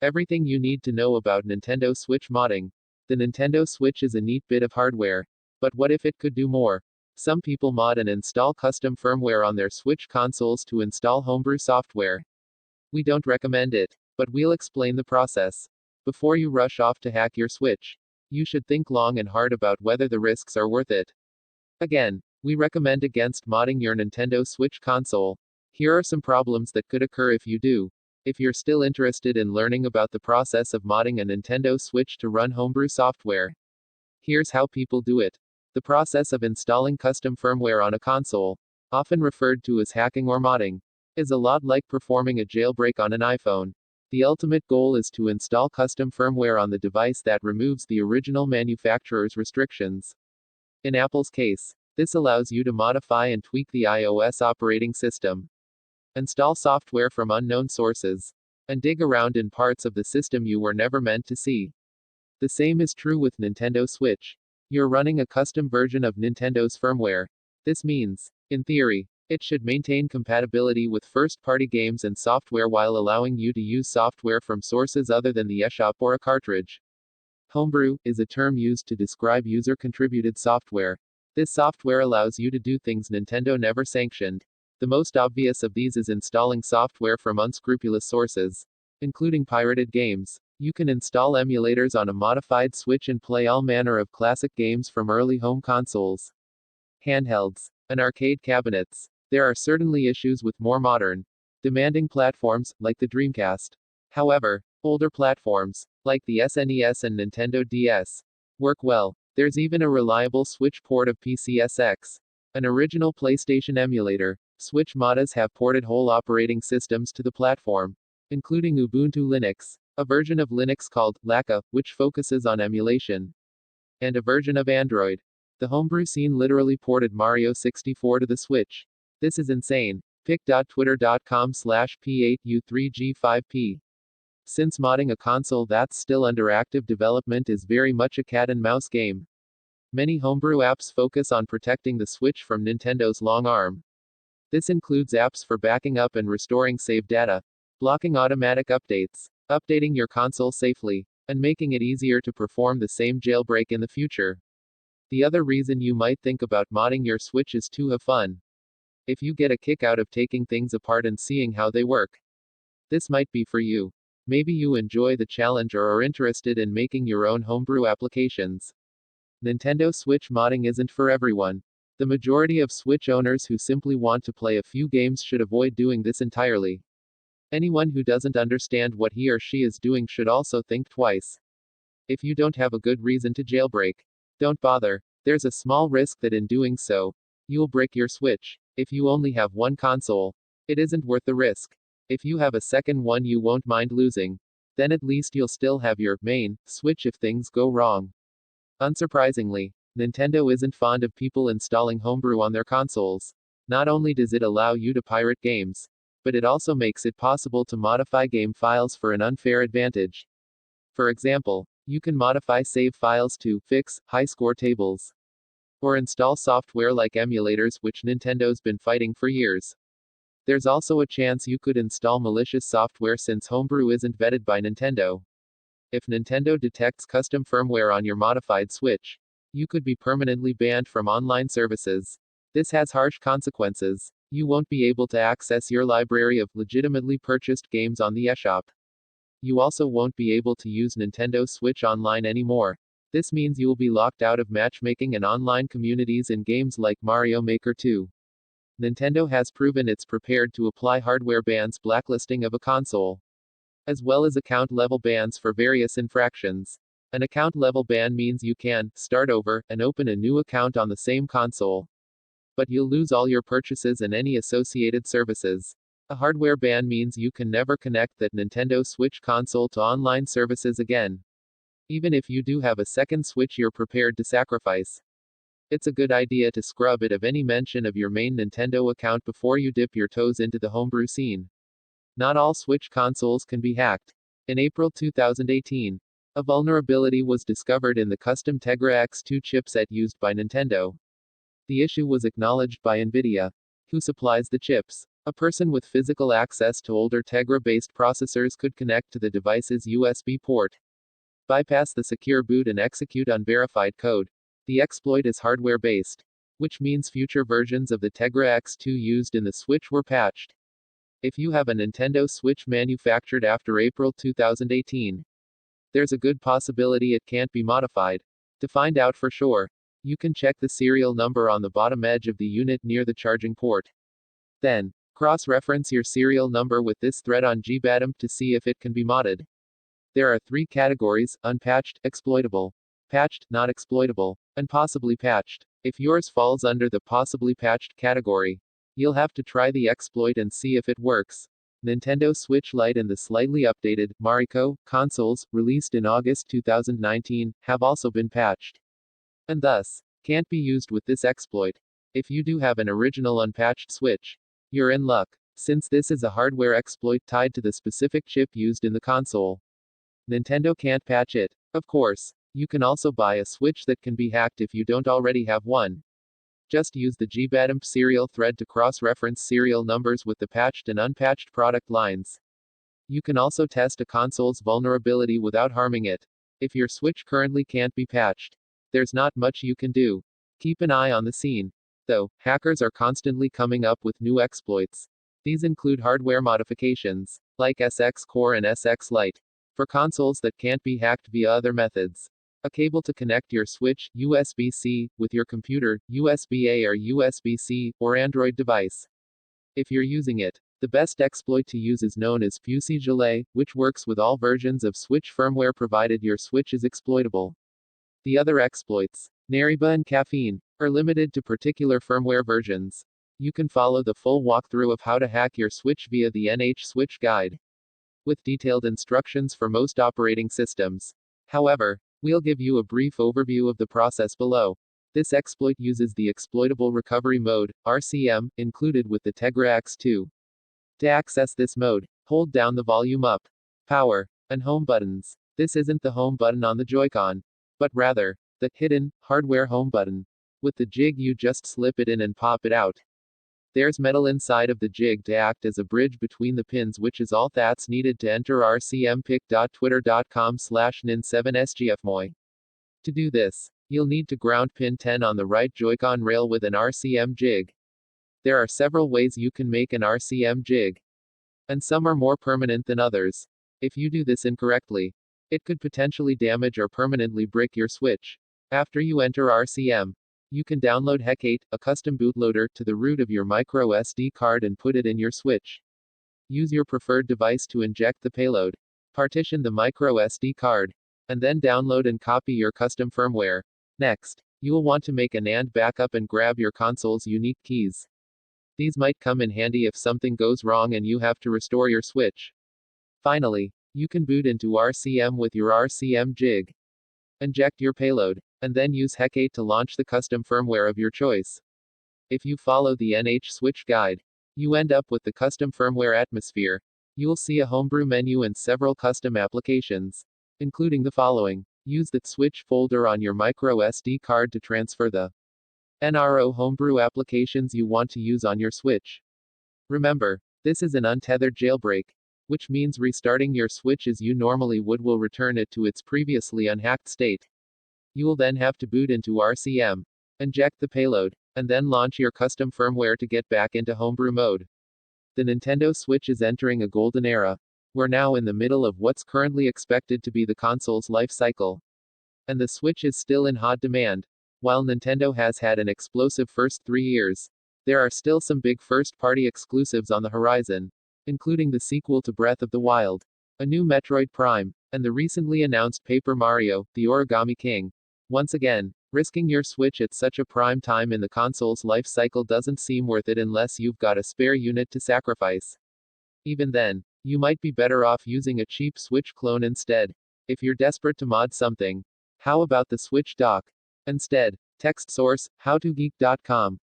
Everything you need to know about Nintendo Switch modding. The Nintendo Switch is a neat bit of hardware. But what if it could do more? Some people mod and install custom firmware on their Switch consoles to install homebrew software. We don't recommend it, but we'll explain the process. Before you rush off to hack your Switch, you should think long and hard about whether the risks are worth it. Again, we recommend against modding your Nintendo Switch console. Here are some problems that could occur if you do. If you're still interested in learning about the process of modding a Nintendo Switch to run homebrew software, here's how people do it. The process of installing custom firmware on a console, often referred to as hacking or modding, is a lot like performing a jailbreak on an iPhone. The ultimate goal is to install custom firmware on the device that removes the original manufacturer's restrictions. In Apple's case, this allows you to modify and tweak the iOS operating system, install software from unknown sources, and dig around in parts of the system you were never meant to see. The same is true with Nintendo Switch. You're running a custom version of Nintendo's firmware. This means, in theory, it should maintain compatibility with first-party games and software while allowing you to use software from sources other than the eShop or a cartridge. Homebrew is a term used to describe user-contributed software. This software allows you to do things Nintendo never sanctioned. The most obvious of these is installing software from unscrupulous sources, including pirated games. You can install emulators on a modified Switch and play all manner of classic games from early home consoles, handhelds, and arcade cabinets. There are certainly issues with more modern, demanding platforms, like the Dreamcast. However, older platforms, like the SNES and Nintendo DS, work well. There's even a reliable Switch port of PCSX, an original PlayStation emulator. Switch modders have ported whole operating systems to the platform, including Ubuntu Linux, a version of Linux called Laka, which focuses on emulation, and a version of Android. The homebrew scene literally ported Mario 64 to the Switch. This is insane. pic.twitter.com/p8u3g5p. Since modding a console that's still under active development is very much a cat and mouse game, many homebrew apps focus on protecting the Switch from Nintendo's long arm. This includes apps for backing up and restoring save data, blocking automatic updates, updating your console safely, and making it easier to perform the same jailbreak in the future. The other reason you might think about modding your Switch is to have fun. If you get a kick out of taking things apart and seeing how they work, this might be for you. Maybe you enjoy the challenge or are interested in making your own homebrew applications. Nintendo Switch modding isn't for everyone. The majority of Switch owners who simply want to play a few games should avoid doing this entirely. Anyone who doesn't understand what he or she is doing should also think twice. If you don't have a good reason to jailbreak, don't bother. There's a small risk that in doing so, you'll break your Switch. If you only have one console, it isn't worth the risk. If you have a second one you won't mind losing, then at least you'll still have your main Switch if things go wrong. Unsurprisingly, Nintendo isn't fond of people installing homebrew on their consoles. Not only does it allow you to pirate games, but it also makes it possible to modify game files for an unfair advantage. For example, you can modify save files to fix high score tables, or install software like emulators, which Nintendo's been fighting for years. There's also a chance you could install malicious software since homebrew isn't vetted by Nintendo. If Nintendo detects custom firmware on your modified Switch, you could be permanently banned from online services. This has harsh consequences. You won't be able to access your library of legitimately purchased games on the eShop. You also won't be able to use Nintendo Switch Online anymore. This means you will be locked out of matchmaking and online communities in games like Mario Maker 2. Nintendo has proven it's prepared to apply hardware bans, blacklisting of a console, as well as account-level bans for various infractions. An account-level ban means you can start over and open a new account on the same console, but you'll lose all your purchases and any associated services. A hardware ban means you can never connect that Nintendo Switch console to online services again. Even if you do have a second Switch you're prepared to sacrifice, it's a good idea to scrub it of any mention of your main Nintendo account before you dip your toes into the homebrew scene. Not all Switch consoles can be hacked. In April 2018, a vulnerability was discovered in the custom Tegra X2 chipset used by Nintendo. The issue was acknowledged by NVIDIA. Who supplies the chips? A person with physical access to older Tegra-based processors could connect to the device's USB port, bypass the secure boot and execute unverified code. The exploit is hardware-based, which means future versions of the Tegra X2 used in the Switch were patched. If you have a Nintendo Switch manufactured after April 2018, there's a good possibility it can't be modified. To find out for sure, you can check the serial number on the bottom edge of the unit near the charging port. Then, cross-reference your serial number with this thread on GBADM to see if it can be modded. There are 3 categories: unpatched, exploitable, patched, not exploitable, and possibly patched. If yours falls under the possibly patched category, you'll have to try the exploit and see if it works. Nintendo Switch Lite and the slightly updated Mariko consoles, released in August 2019, have also been patched, and thus can't be used with this exploit. If you do have an original unpatched Switch, you're in luck, since this is a hardware exploit tied to the specific chip used in the console. Nintendo can't patch it. Of course, you can also buy a Switch that can be hacked if you don't already have one. Just use the GBADM serial thread to cross-reference serial numbers with the patched and unpatched product lines. You can also test a console's vulnerability without harming it. If your Switch currently can't be patched, there's not much you can do. Keep an eye on the scene, though. Hackers are constantly coming up with new exploits. These include hardware modifications, like SX Core and SX Lite, for consoles that can't be hacked via other methods. A cable to connect your Switch, USB-C, with your computer, USB-A or USB-C, or Android device. If you're using it, the best exploit to use is known as Fusillade, which works with all versions of Switch firmware provided your Switch is exploitable. The other exploits, Nariba and Caffeine, are limited to particular firmware versions. You can follow the full walkthrough of how to hack your Switch via the NH Switch Guide, with detailed instructions for most operating systems. However, we'll give you a brief overview of the process below. This exploit uses the exploitable recovery mode, RCM, included with the Tegra X2. To access this mode, hold down the volume up, power, and home buttons. This isn't the home button on the Joy-Con, but rather, the hidden, hardware home button. With the jig you just slip it in and pop it out. There's metal inside of the jig to act as a bridge between the pins, which is all that's needed to enter rcmpic.twitter.com/nin7sgfmoy. To do this, you'll need to ground pin 10 on the right Joy-Con rail with an RCM jig. There are several ways you can make an RCM jig, and some are more permanent than others. If you do this incorrectly, it could potentially damage or permanently brick your Switch. After you enter RCM, you can download Hecate, a custom bootloader, to the root of your micro SD card and put it in your Switch. Use your preferred device to inject the payload. Partition the micro SD card, and then download and copy your custom firmware. Next, you will want to make a NAND backup and grab your console's unique keys. These might come in handy if something goes wrong and you have to restore your Switch. Finally, you can boot into RCM with your RCM jig. Inject your payload, and then use Hecate to launch the custom firmware of your choice. If you follow the NH Switch Guide, you end up with the custom firmware atmosphere. You'll see a homebrew menu and several custom applications, including the following. Use the Switch folder on your micro SD card to transfer the NRO homebrew applications you want to use on your Switch. Remember, this is an untethered jailbreak, which means restarting your Switch as you normally would will return it to its previously unhacked state. You will then have to boot into RCM, inject the payload, and then launch your custom firmware to get back into homebrew mode. The Nintendo Switch is entering a golden era. We're now in the middle of what's currently expected to be the console's life cycle, and the Switch is still in hot demand. While Nintendo has had an explosive first 3 years, there are still some big first-party exclusives on the horizon, including the sequel to Breath of the Wild, a new Metroid Prime, and the recently announced Paper Mario, The Origami King. Once again, risking your Switch at such a prime time in the console's life cycle doesn't seem worth it unless you've got a spare unit to sacrifice. Even then, you might be better off using a cheap Switch clone instead. If you're desperate to mod something, how about the Switch dock? Instead, text source, howtogeek.com.